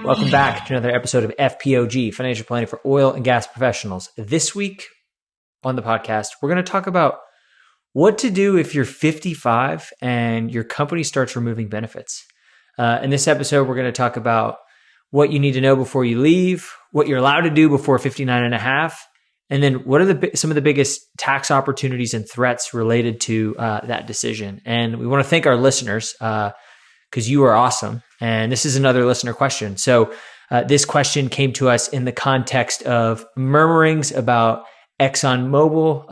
Welcome back to another episode of FPOG, Financial Planning for Oil and Gas Professionals. This week on the podcast, we're going to talk about what to do if you're 55 and your company starts removing benefits. In this episode, we're going to talk about what you need to know before you leave, what you're allowed to do before 59 and a half, and then what are some of the biggest tax opportunities and threats related to that decision. And we want to thank our listeners because you are awesome. And this is another listener question. So this question came to us in the context of murmurings about ExxonMobil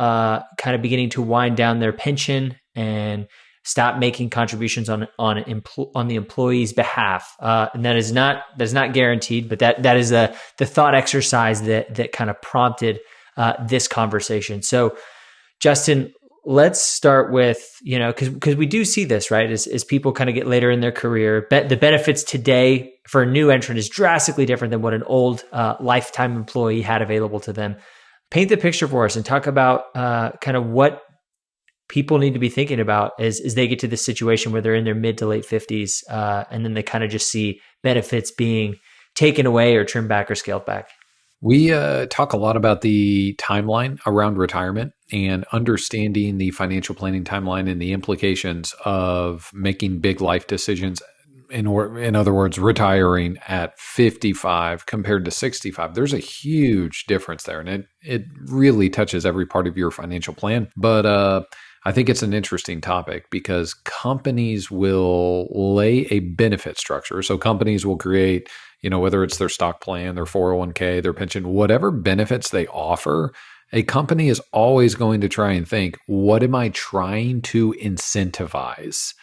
kind of beginning to wind down their pension and stop making contributions on the employee's behalf. And that is not guaranteed, but that is the thought exercise that kind of prompted this conversation. So Justin, let's start with, because we do see this, right? As people kind of get later in their career, the benefits today for a new entrant is drastically different than what an old lifetime employee had available to them. Paint the picture for us and talk about kind of what people need to be thinking about as they get to this situation where they're in their mid to late 50s, and then they kind of just see benefits being taken away or trimmed back or scaled back. We talk a lot about the timeline around retirement and understanding the financial planning timeline and the implications of making big life decisions. In other words, retiring at 55 compared to 65. There's a huge difference there, and it really touches every part of your financial plan. But I think it's an interesting topic because companies will lay a benefit structure. So companies will create, whether it's their stock plan, their 401k, their pension, whatever benefits they offer, a company is always going to try and think, what am I trying to incentivize?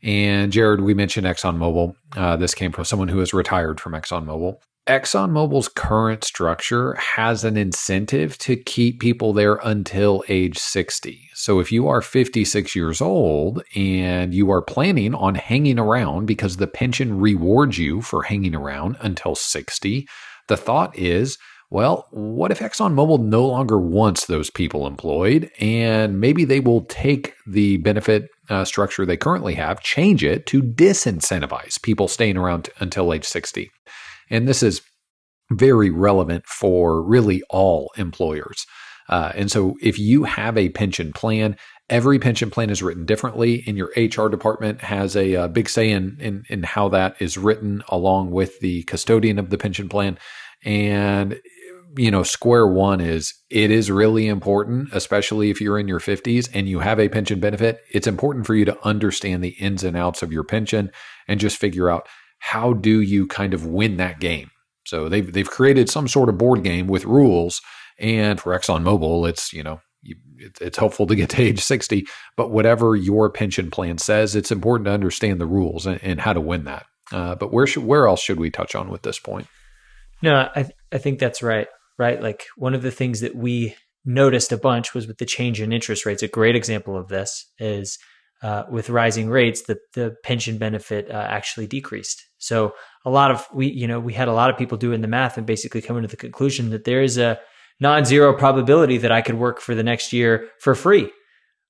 And Jared, we mentioned ExxonMobil. This came from someone who has retired from ExxonMobil. ExxonMobil's current structure has an incentive to keep people there until age 60. So if you are 56 years old and you are planning on hanging around because the pension rewards you for hanging around until 60, the thought is, well, what if ExxonMobil no longer wants those people employed, and maybe they will take the benefit structure they currently have, change it to disincentivize people staying around until age 60. And this is very relevant for really all employers. And so if you have a pension plan, every pension plan is written differently, and your HR department has a big say in how that is written along with the custodian of the pension plan. And square one is it is really important, especially if you're in your 50s and you have a pension benefit. It's important for you to understand the ins and outs of your pension and just figure out how do you kind of win that game. So they've created some sort of board game with rules, and for ExxonMobil, it's helpful to get to age 60. But whatever your pension plan says, it's important to understand the rules and how to win that. But where else should we touch on with this point? No, I think that's right. Right? Like one of the things that we noticed a bunch was with the change in interest rates. A great example of this is with rising rates, the pension benefit actually decreased. So we had a lot of people doing the math and basically coming to the conclusion that there is a non-zero probability that I could work for the next year for free.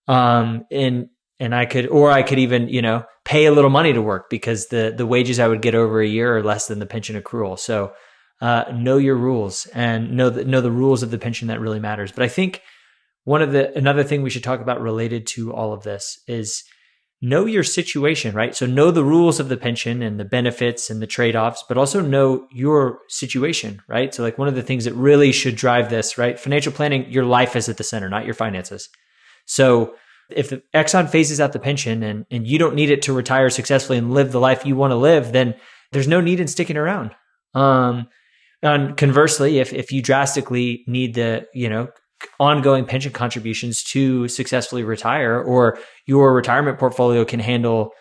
And I could even, pay a little money to work because the wages I would get over a year are less than the pension accrual. So know your rules and know the rules of the pension. That really matters. But I think another thing we should talk about related to all of this is know your situation, right? So know the rules of the pension and the benefits and the trade-offs, but also know your situation, right? So like one of the things that really should drive this, right? Financial planning, your life is at the center, not your finances. So if the Exxon phases out the pension and you don't need it to retire successfully and live the life you want to live, then there's no need in sticking around. And conversely, if you drastically need the, ongoing pension contributions to successfully retire, or your retirement portfolio can handle,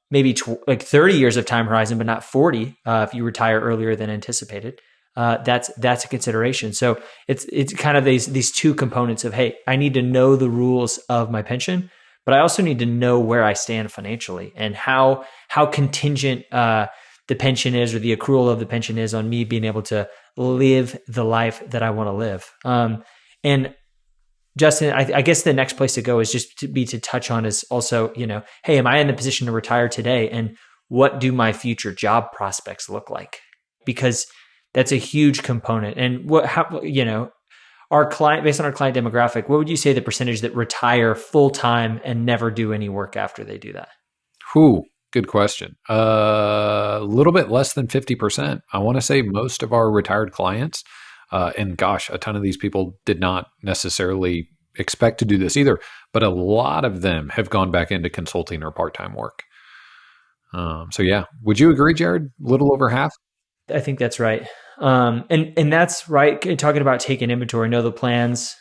maybe 30 years of time horizon, but not 40 if you retire earlier than anticipated, that's a consideration. So it's kind of these two components of, hey, I need to know the rules of my pension, but I also need to know where I stand financially and how contingent the pension is, or the accrual of the pension is, on me being able to live the life that I want to live. And Justin, I guess the next place to go is just to touch on is also, hey, am I in the position to retire today? And what do my future job prospects look like? Because that's a huge component. And our client, based on our client demographic, what would you say the percentage that retire full time and never do any work after they do that? Whew, good question. A little bit less than 50%. I want to say most of our retired clients, and gosh, a ton of these people did not necessarily expect to do this either, but a lot of them have gone back into consulting or part-time work. So yeah, would you agree, Jared? A little over half? I think that's right. And that's right. Talking about taking inventory, know the plans,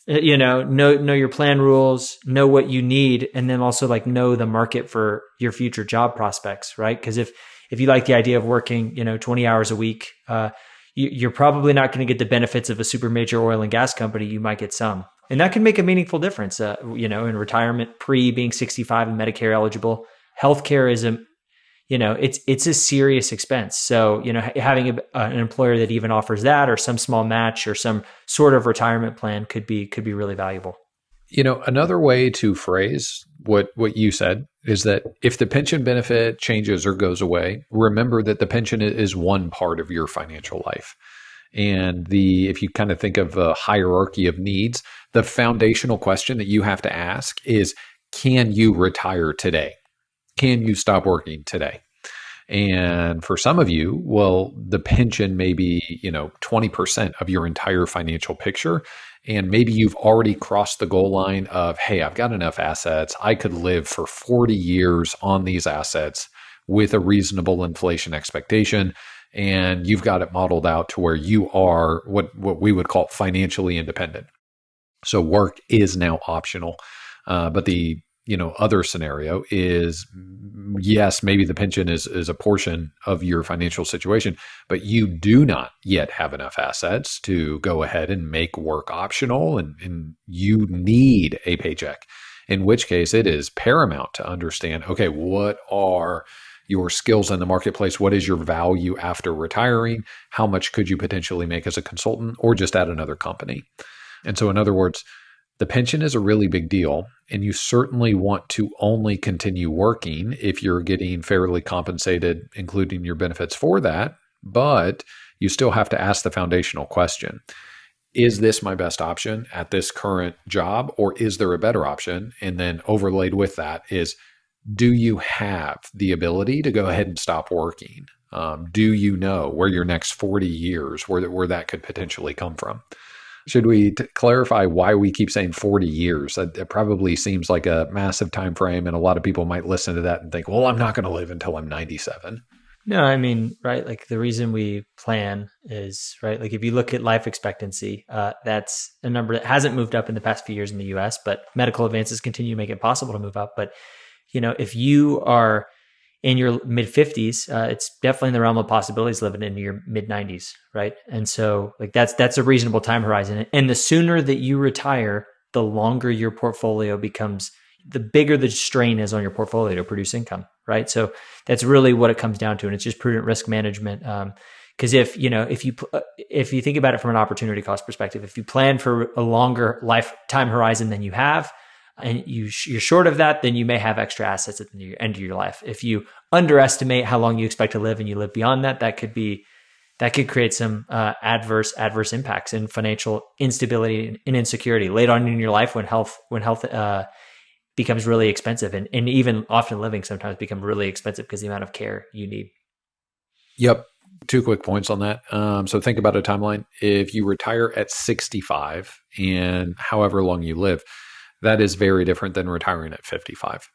know your plan rules, know what you need, and then also like know the market for your future job prospects, right? Because if you like the idea of working, 20 hours a week, you're probably not going to get the benefits of a super major oil and gas company. You might get some, and that can make a meaningful difference. In retirement, pre being 65 and Medicare eligible, healthcare is it's a serious expense. So, having an employer that even offers that or some small match or some sort of retirement plan could be really valuable. Another way to phrase what you said is that if the pension benefit changes or goes away, remember that the pension is one part of your financial life. And if you kind of think of a hierarchy of needs, the foundational question that you have to ask is, can you retire today? Can you stop working today? And for some of you, well, the pension may be, 20% of your entire financial picture. And maybe you've already crossed the goal line of, hey, I've got enough assets. I could live for 40 years on these assets with a reasonable inflation expectation. And you've got it modeled out to where you are what we would call financially independent. So work is now optional. But the other scenario is, yes, maybe the pension is a portion of your financial situation, but you do not yet have enough assets to go ahead and make work optional, and you need a paycheck, in which case it is paramount to understand, okay, what are your skills in the marketplace? What is your value after retiring? How much could you potentially make as a consultant or just at another company? And so in other words, the pension is a really big deal, and you certainly want to only continue working if you're getting fairly compensated, including your benefits for that. But you still have to ask the foundational question. Is this my best option at this current job, or is there a better option? And then overlaid with that is, do you have the ability to go ahead and stop working? Do you know where your next 40 years, where that could potentially come from? Should we clarify why we keep saying 40 years? It probably seems like a massive time frame, and a lot of people might listen to that and think, well, I'm not going to live until I'm 97. No, I mean, right. Like the reason we plan is right. Like if you look at life expectancy, that's a number that hasn't moved up in the past few years in the US, but medical advances continue to make it possible to move up. But, if you are in your mid 50s, it's definitely in the realm of possibilities living into your mid 90s, right? And so like that's a reasonable time horizon. And the sooner that you retire, the longer your portfolio becomes, the bigger the strain is on your portfolio to produce income, right? So that's really what it comes down to, and it's just prudent risk management. Because if you think about it from an opportunity cost perspective, if you plan for a longer lifetime horizon than you have, and you're short of that, then you may have extra assets at the end of your life. If you underestimate how long you expect to live and you live beyond that, that could create some adverse impacts and financial instability and insecurity late on in your life when health becomes really expensive, and even often living sometimes become really expensive because the amount of care you need. Yep. 2 quick points on that. So think about a timeline. If you retire at 65 and however long you live, that is very different than retiring at 55.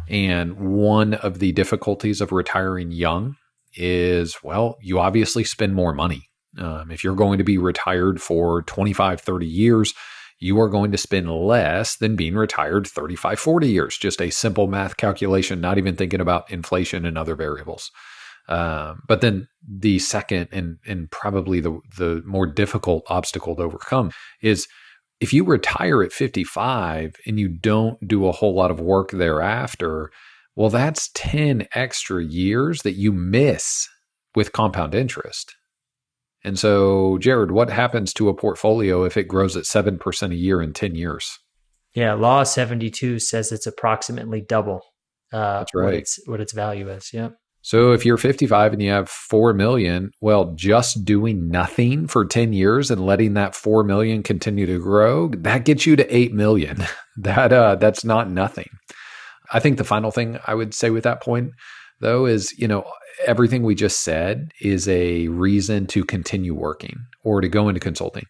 And one of the difficulties of retiring young is, well, you obviously spend more money. If you're going to be retired for 25, 30 years, you are going to spend less than being retired 35, 40 years. Just a simple math calculation, not even thinking about inflation and other variables. But then the second and probably the more difficult obstacle to overcome is, if you retire at 55 and you don't do a whole lot of work thereafter, well, that's 10 extra years that you miss with compound interest. And so, Jared, what happens to a portfolio if it grows at 7% a year in 10 years? Yeah, Law 72 says it's approximately double That's what right. its value is. Yeah. So if you're 55 and you have 4 million, well, just doing nothing for 10 years and letting that 4 million continue to grow, that gets you to 8 million. That's not nothing. I think the final thing I would say with that point, though, is, everything we just said is a reason to continue working or to go into consulting.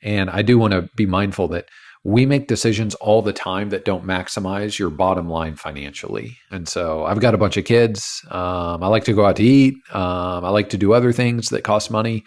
And I do want to be mindful that we make decisions all the time that don't maximize your bottom line financially. And so I've got a bunch of kids. I like to go out to eat. I like to do other things that cost money.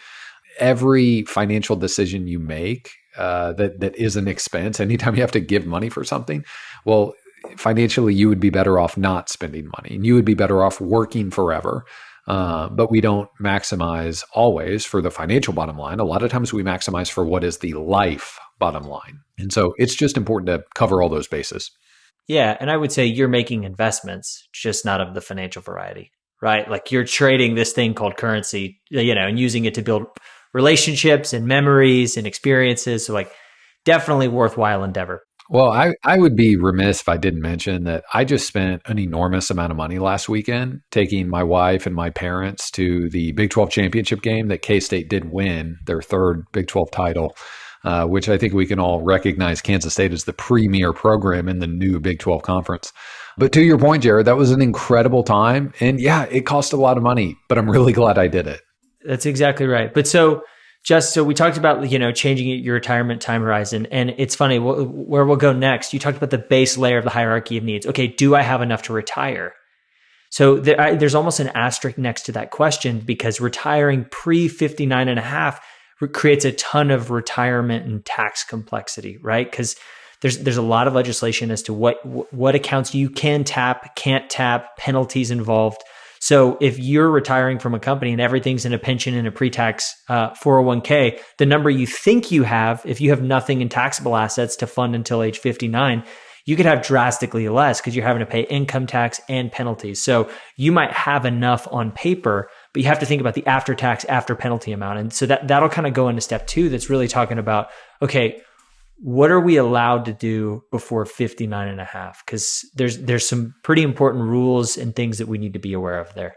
Every financial decision you make that is an expense, anytime you have to give money for something, well, financially, you would be better off not spending money, and you would be better off working forever. But we don't maximize always for the financial bottom line. A lot of times we maximize for what is the life bottom line. And so it's just important to cover all those bases. Yeah. And I would say you're making investments, just not of the financial variety, right? Like you're trading this thing called currency, and using it to build relationships and memories and experiences. So like definitely worthwhile endeavor. Well, I would be remiss if I didn't mention that I just spent an enormous amount of money last weekend taking my wife and my parents to the Big 12 championship game that K-State did win, their third Big 12 title, which I think we can all recognize Kansas State as the premier program in the new Big 12 conference. But to your point, Jared, that was an incredible time. And yeah, it cost a lot of money, but I'm really glad I did it. That's exactly right. But so we talked about, changing your retirement time horizon. And it's funny, where we'll go next, you talked about the base layer of the hierarchy of needs. Okay, do I have enough to retire? So there's almost an asterisk next to that question, because retiring pre-59 and a half creates a ton of retirement and tax complexity, right? Because there's a lot of legislation as to what accounts you can tap, can't tap, penalties involved. So if you're retiring from a company and everything's in a pension and a pre-tax 401k, the number you think you have, if you have nothing in taxable assets to fund until age 59, you could have drastically less because you're having to pay income tax and penalties. So you might have enough on paper, but you have to think about the after-tax, after-penalty amount. And so that'll kind of go into step 2 that's really talking about, okay, what are we allowed to do before 59 and a half? Because there's some pretty important rules and things that we need to be aware of there.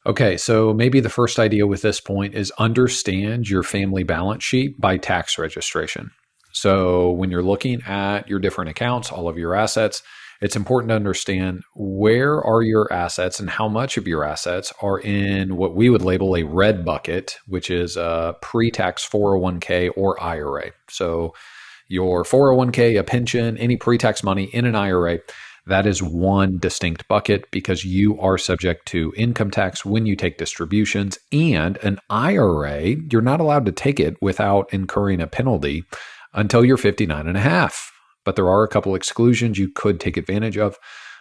Okay, so maybe the first idea with this point is understand your family balance sheet by tax registration. So when you're looking at your different accounts, all of your assets, it's important to understand where are your assets and how much of your assets are in what we would label a red bucket, which is a pre-tax 401k or IRA. So your 401k, a pension, any pre-tax money in an IRA, that is one distinct bucket because you are subject to income tax when you take distributions. And an IRA, you're not allowed to take it without incurring a penalty until you're 59 and a half. But there are a couple exclusions you could take advantage of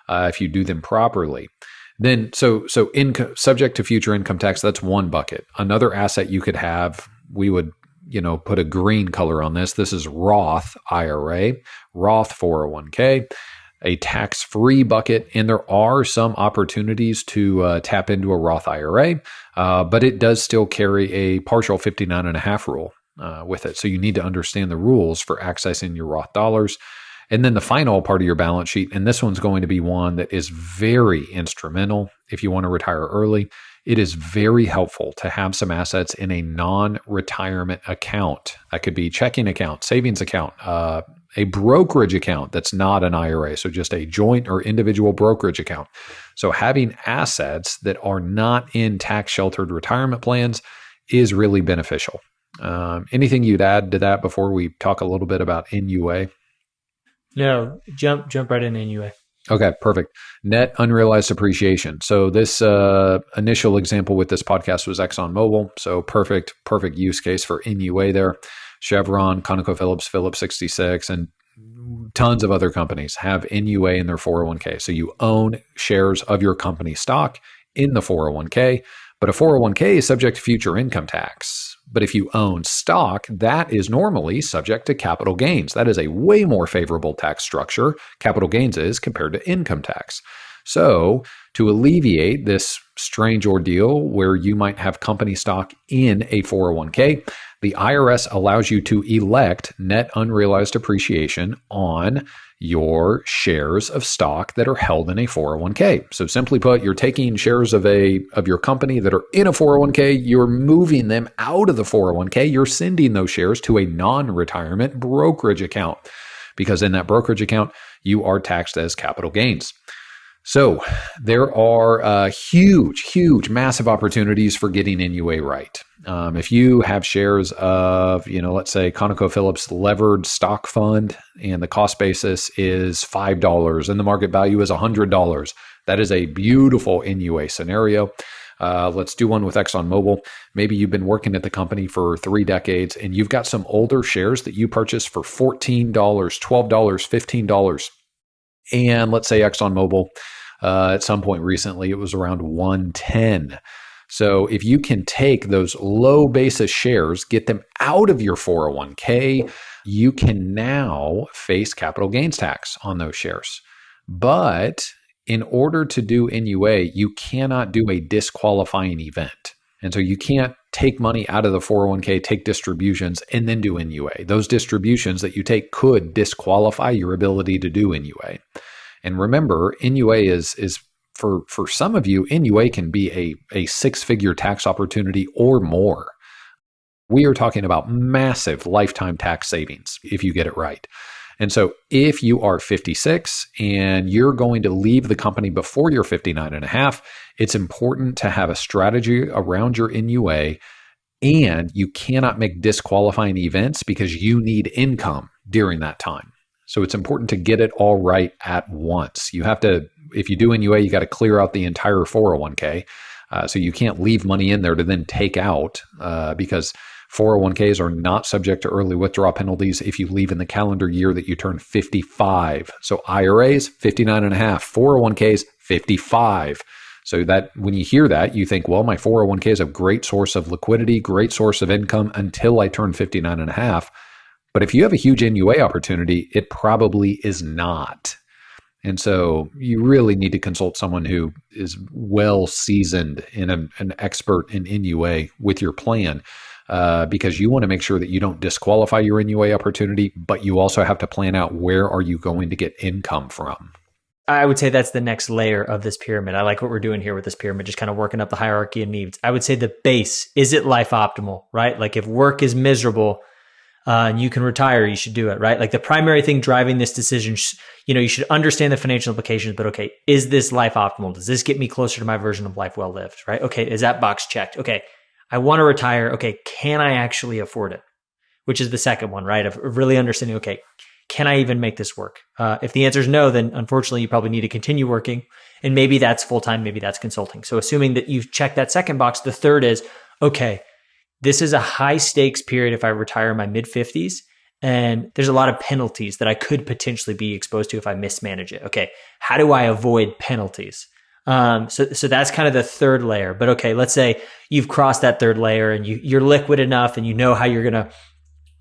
if you do them properly. Then, so income subject to future income tax, that's one bucket. Another asset you could have, we would put a green color on this. This is Roth IRA, Roth 401k, a tax-free bucket. And there are some opportunities to tap into a Roth IRA, but it does still carry a partial 59 and a half rule with it. So you need to understand the rules for accessing your Roth dollars. And then the final part of your balance sheet, and this one's going to be one that is very instrumental if you want to retire early. It is very helpful to have some assets in a non-retirement account. That could be checking account, savings account, a brokerage account that's not an IRA, so just a joint or individual brokerage account. So having assets that are not in tax-sheltered retirement plans is really beneficial. Anything you'd add to that before we talk a little bit about NUA? No, jump right in NUA. Okay, perfect. Net unrealized appreciation. So this initial example with this podcast was ExxonMobil. So perfect use case for NUA there. Chevron, ConocoPhillips, Phillips 66, and tons of other companies have NUA in their 401k. So you own shares of your company stock in the 401k, but a 401k is subject to future income tax. But if you own stock, that is normally subject to capital gains. That is a way more favorable tax structure, capital gains is, compared to income tax. So to alleviate this strange ordeal where you might have company stock in a 401k, the IRS allows you to elect net unrealized appreciation on your shares of stock that are held in a 401k. So simply put, you're taking shares of your company that are in a 401k, you're moving them out of the 401k, you're sending those shares to a non-retirement brokerage account, because in that brokerage account, you are taxed as capital gains. So there are huge, massive opportunities for getting NUA right. If you have shares of, let's say ConocoPhillips levered stock fund, and the cost basis is $5 and the market value is $100, that is a beautiful NUA scenario. Let's do one with ExxonMobil. Maybe you've been working at the company for 3 decades and you've got some older shares that you purchased for $14, $12, $15. And let's say ExxonMobil, at some point recently, it was around 110. So if you can take those low basis shares, get them out of your 401k, you can now face capital gains tax on those shares. But in order to do NUA, you cannot do a disqualifying event. And so you can't take money out of the 401k, take distributions, and then do NUA. Those distributions that you take could disqualify your ability to do NUA. And remember, NUA is for some of you, NUA can be a 6-figure tax opportunity or more. We are talking about massive lifetime tax savings if you get it right. And so if you are 56 and you're going to leave the company before you're 59 and a half, it's important to have a strategy around your NUA, and you cannot make disqualifying events because you need income during that time. So it's important to get it all right at once. You have to, if you do NUA, you got to clear out the entire 401k. So you can't leave money in there to then take out because 401ks are not subject to early withdrawal penalties if you leave in the calendar year that you turn 55. So IRAs, 59 and a half, 401ks, 55. So that when you hear that, you think, well, my 401k is a great source of liquidity, great source of income until I turn 59 and a half. But if you have a huge NUA opportunity, it probably is not. And so you really need to consult someone who is well seasoned and an expert in NUA with your plan, because you want to make sure that you don't disqualify your NUA opportunity, but you also have to plan out where are you going to get income from. I would say that's the next layer of this pyramid. I like what we're doing here with this pyramid, just kind of working up the hierarchy of needs. I would say the base, is it life optimal, right? Like if work is miserable, and you can retire, you should do it, right? Like the primary thing driving this decision, you should understand the financial implications, but okay, is this life optimal? Does this get me closer to my version of life well lived, right? Okay, is that box checked? Okay, I want to retire. Okay, can I actually afford it? Which is the second one, right? Of really understanding, okay, can I even make this work? If the answer is no, then unfortunately you probably need to continue working. And maybe that's full-time, maybe that's consulting. So assuming that you've checked that second box, the third is, okay, this is a high stakes period if I retire in my mid 50s, and there's a lot of penalties that I could potentially be exposed to if I mismanage it. Okay, how do I avoid penalties? So that's kind of the third layer. But okay, let's say you've crossed that third layer and you're liquid enough and you know how you're going to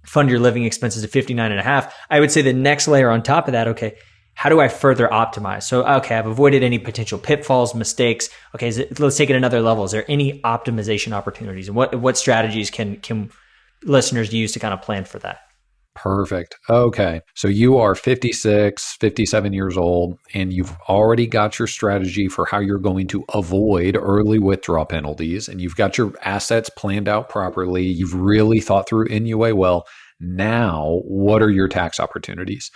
fund your living expenses at 59 and a half. I would say the next layer on top of that, okay, how do I further optimize? So, okay, I've avoided any potential pitfalls, mistakes. Okay, let's take it another level. Is there any optimization opportunities? And what strategies can listeners use to kind of plan for that? Perfect. Okay. So you are 56, 57 years old, and you've already got your strategy for how you're going to avoid early withdrawal penalties, and you've got your assets planned out properly. You've really thought through NUA well. Now, what are your tax opportunities?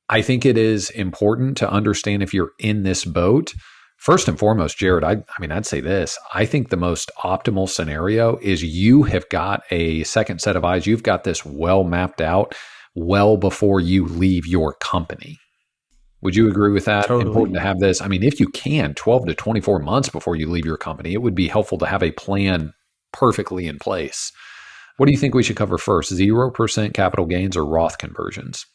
I think it is important to understand if you're in this boat. First and foremost, Jared, I'd say this. I think the most optimal scenario is you have got a second set of eyes. You've got this well mapped out well before you leave your company. Would you agree with that? Totally. Important to have this. I mean, if you can, 12 to 24 months before you leave your company, it would be helpful to have a plan perfectly in place. What do you think we should cover first? 0% capital gains or Roth conversions?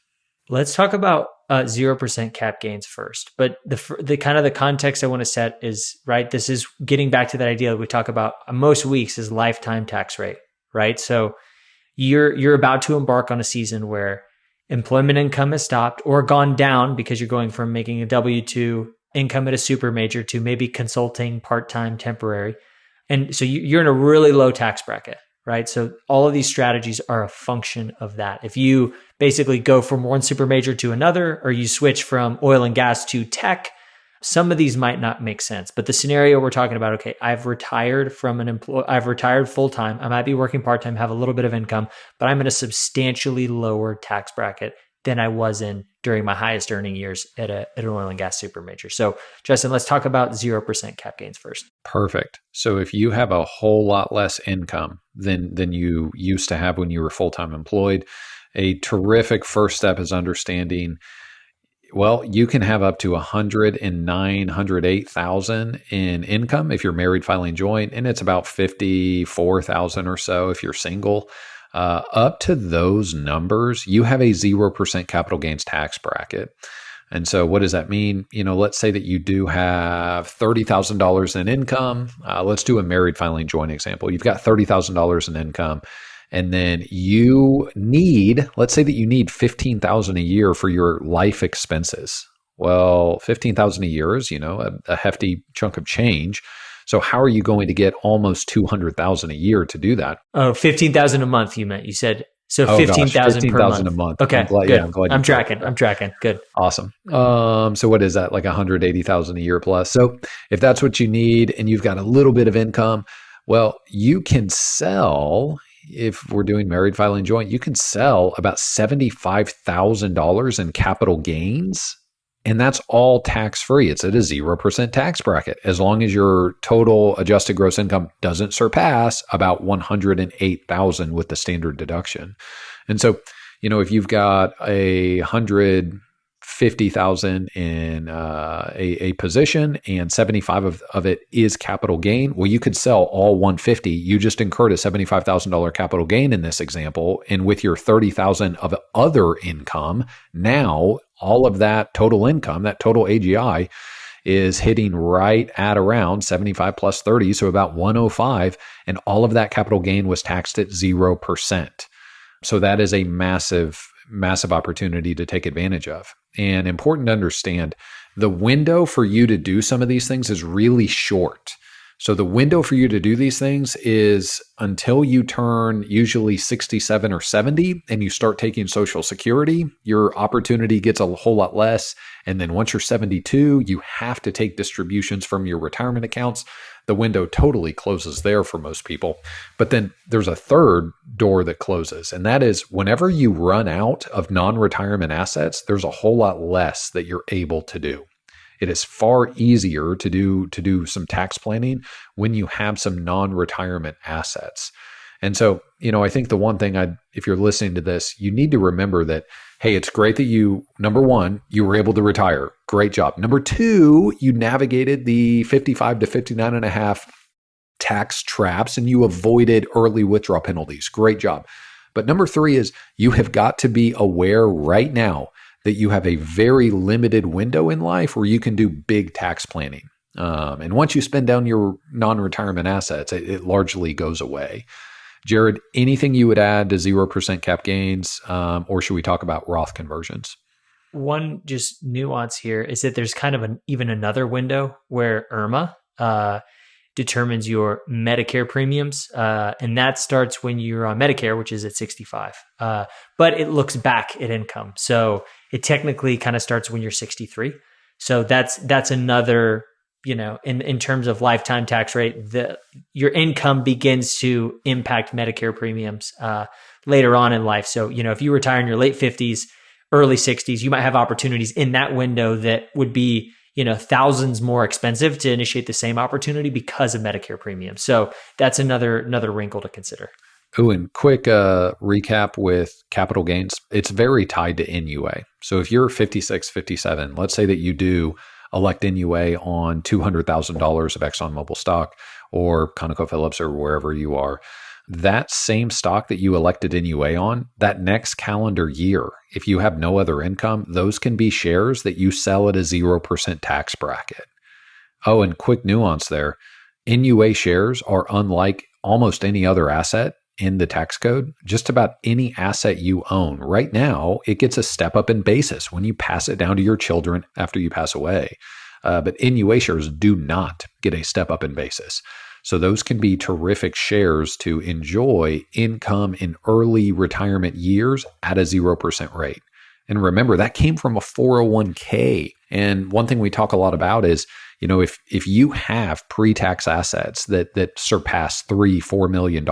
Let's talk about 0% cap gains first. But the kind of the context I want to set is, right, this is getting back to that idea that we talk about most weeks is lifetime tax rate, right? So you're about to embark on a season where employment income has stopped or gone down because you're going from making a W-2 income at a super major to maybe consulting, part-time, temporary. And so you're in a really low tax bracket, right? So all of these strategies are a function of that. If you basically go from one super major to another, or you switch from oil and gas to tech. Some of these might not make sense, but the scenario we're talking about, okay, I've retired from an employee, I've retired full time. I might be working part time, have a little bit of income, but I'm in a substantially lower tax bracket than I was in during my highest earning years at an oil and gas super major. So, Justin, let's talk about 0% cap gains first. Perfect. So if you have a whole lot less income than you used to have when you were full-time employed, a terrific first step is understanding, well, you can have up to 109, 108,000 in income if you're married filing joint, and it's about 54,000 or so if you're single. Up to those numbers, you have a 0% capital gains tax bracket. And so what does that mean? Let's say that you do have $30,000 in income. Let's do a married filing joint example. You've got $30,000 in income, and then let's say that you need $15,000 a year for your life expenses. Well, $15,000 a year is, a hefty chunk of change. So how are you going to get almost $200,000 a year to do that? Oh, 15,000 a month, you meant. You said, so Oh, 15,000 per month. a month. Okay, I'm glad, good. yeah, I'm glad I'm tracking. Good. Awesome. So what is that? Like 180,000 a year plus. So if that's what you need and you've got a little bit of income, well, you can sell, if we're doing married filing joint, you can sell about $75,000 in capital gains. And that's all tax-free. It's at a 0% tax bracket, as long as your total adjusted gross income doesn't surpass about $108,000 with the standard deduction. And so, if you've got $150,000 in a position and 75 of it is capital gain, well, you could sell all 150. You just incurred a $75,000 capital gain in this example, and with your 30,000 of other income, now all of that total income, that total AGI, is hitting right at around 75 plus 30, so about 105, and all of that capital gain was taxed at 0%. So that is a massive opportunity to take advantage of. And important to understand, the window for you to do some of these things is really short. So the window for you to do these things is until you turn usually 67 or 70 and you start taking Social Security, your opportunity gets a whole lot less. And then once you're 72, you have to take distributions from your retirement accounts. The window totally closes there for most people. But then there's a third door that closes, and that is whenever you run out of non-retirement assets, there's a whole lot less that you're able to do. It is far easier to do some tax planning when you have some non-retirement assets. And so, I think the one thing if you're listening to this, you need to remember that, hey, it's great that number one, you were able to retire. Great job. Number two, you navigated the 55 to 59 and a half tax traps and you avoided early withdrawal penalties. Great job. But number three is you have got to be aware right now that you have a very limited window in life where you can do big tax planning. And once you spend down your non-retirement assets, it largely goes away. Jared, anything you would add to 0% cap gains, or should we talk about Roth conversions? One just nuance here is that there's kind of even another window where IRMA determines your Medicare premiums, and that starts when you're on Medicare, which is at 65. But it looks back at income, so it technically kind of starts when you're 63. So that's another, in terms of lifetime tax rate, your income begins to impact Medicare premiums later on in life. So if you retire in your late 50s, early 60s, you might have opportunities in that window that would be thousands more expensive to initiate the same opportunity because of Medicare premiums. So that's another wrinkle to consider. Oh, and quick recap with capital gains. It's very tied to NUA. So if you're 56, 57, let's say that you do elect NUA on $200,000 of ExxonMobil stock or ConocoPhillips or wherever you are, that same stock that you elected NUA on, that next calendar year, if you have no other income, those can be shares that you sell at a 0% tax bracket. Oh, and quick nuance there. NUA shares are unlike almost any other asset in the tax code. Just about any asset you own right now, it gets a step up in basis when you pass it down to your children after you pass away. But NUA shares do not get a step up in basis. So those can be terrific shares to enjoy income in early retirement years at a 0% rate. And remember, that came from a 401k. And one thing we talk a lot about is, if you have pre-tax assets that surpass $3-4 million,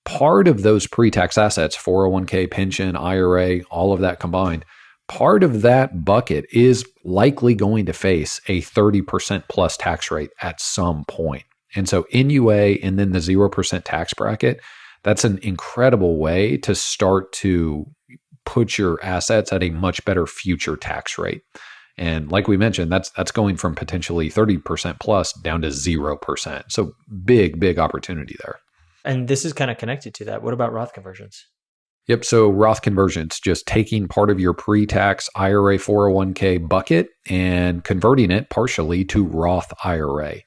part of those pre-tax assets, 401k, pension, IRA, all of that combined, part of that bucket is likely going to face a 30% plus tax rate at some point. And so NUA and then the 0% tax bracket, that's an incredible way to start to put your assets at a much better future tax rate. And like we mentioned, that's going from potentially 30% plus down to 0%. So big opportunity there. And this is kind of connected to that. What about Roth conversions? Yep. So Roth conversions, just taking part of your pre-tax IRA 401k bucket and converting it partially to Roth IRA.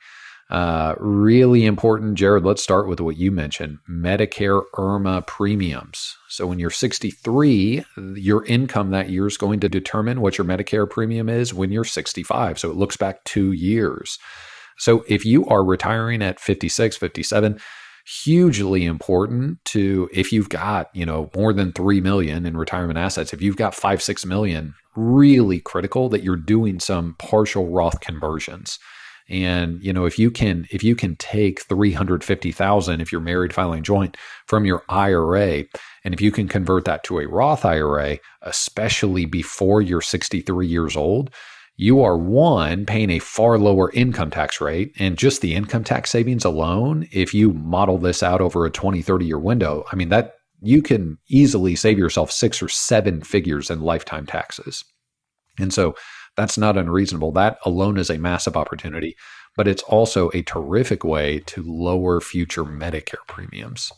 Really important, Jared. Let's start with what you mentioned, Medicare IRMA premiums. So when you're 63, your income that year is going to determine what your Medicare premium is when you're 65. So it looks back 2 years. So if you are retiring at 56, 57, hugely important to, if you've got, more than 3 million in retirement assets, if you've got 5-6 million, really critical that you're doing some partial Roth conversions. And, if you can take 350,000, if you're married filing joint, from your IRA, and if you can convert that to a Roth IRA, especially before you're 63 years old, you are, one, paying a far lower income tax rate. And just the income tax savings alone, if you model this out over a 20, 30-year window, that you can easily save yourself 6 or 7 figures in lifetime taxes. And so that's not unreasonable. That alone is a massive opportunity, but it's also a terrific way to lower future Medicare premiums.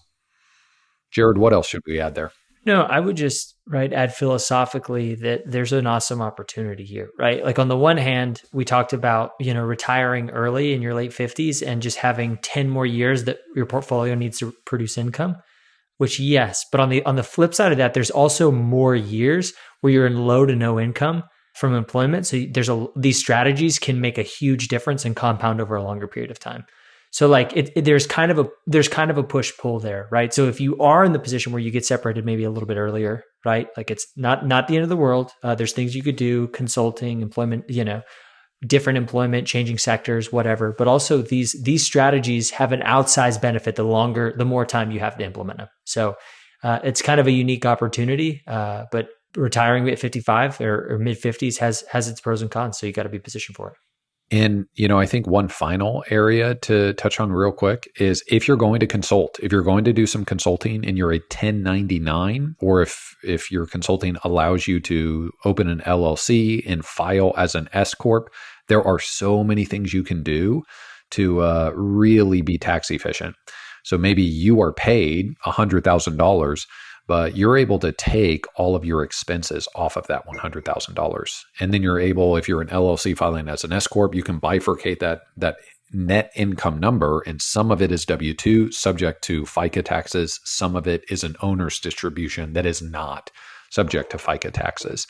Jared, what else should we add there? No, I would just add philosophically that there's an awesome opportunity here, right? Like on the one hand, we talked about, retiring early in your late 50s and just having 10 more years that your portfolio needs to produce income, which yes, but on the flip side of that, there's also more years where you're in low to no income from employment. So these strategies can make a huge difference and compound over a longer period of time. So there's kind of a push pull there, right? So if you are in the position where you get separated maybe a little bit earlier, right? Like it's not the end of the world. There's things you could do, consulting, employment, different employment, changing sectors, whatever. But also these strategies have an outsized benefit the more time you have to implement them. So it's kind of a unique opportunity, but retiring at 55 or mid 50s has its pros and cons. So you got to be positioned for it. And, I think one final area to touch on real quick is if you're going to consult, if you're going to do some consulting and you're a 1099, or if your consulting allows you to open an LLC and file as an S Corp, there are so many things you can do to really be tax efficient. So maybe you are paid $100,000, but you're able to take all of your expenses off of that $100,000. And then you're able, if you're an LLC filing as an S Corp, you can bifurcate that net income number. And some of it is W-2 subject to FICA taxes. Some of it is an owner's distribution that is not subject to FICA taxes.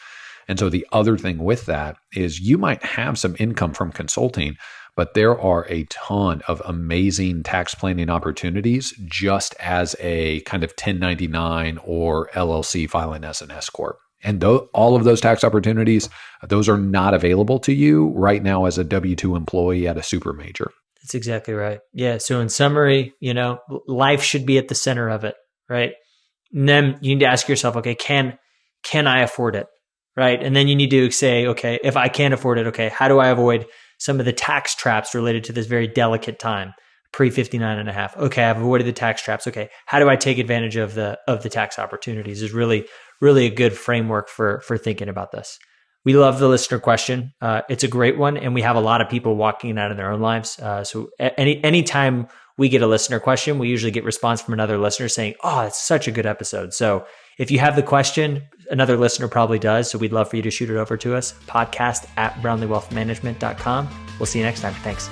And so the other thing with that is you might have some income from consulting, but there are a ton of amazing tax planning opportunities just as a kind of 1099 or LLC filing as an S Corp. And all of those tax opportunities, those are not available to you right now as a W-2 employee at a super major. That's exactly right. Yeah. So in summary, life should be at the center of it, right? And then you need to ask yourself, okay, can I afford it? Right. And then you need to say, okay, if I can't afford it, okay, how do I avoid some of the tax traps related to this very delicate time, pre-59 and a half? Okay, I've avoided the tax traps. Okay, how do I take advantage of the tax opportunities? Is really a good framework for thinking about this. We love the listener question. It's a great one, and we have a lot of people walking it out in their own lives. So anytime we get a listener question, we usually get response from another listener saying, "Oh, it's such a good episode." So if you have the question, another listener probably does. So we'd love for you to shoot it over to us. podcast@brownleewealthmanagement.com. We'll see you next time. Thanks.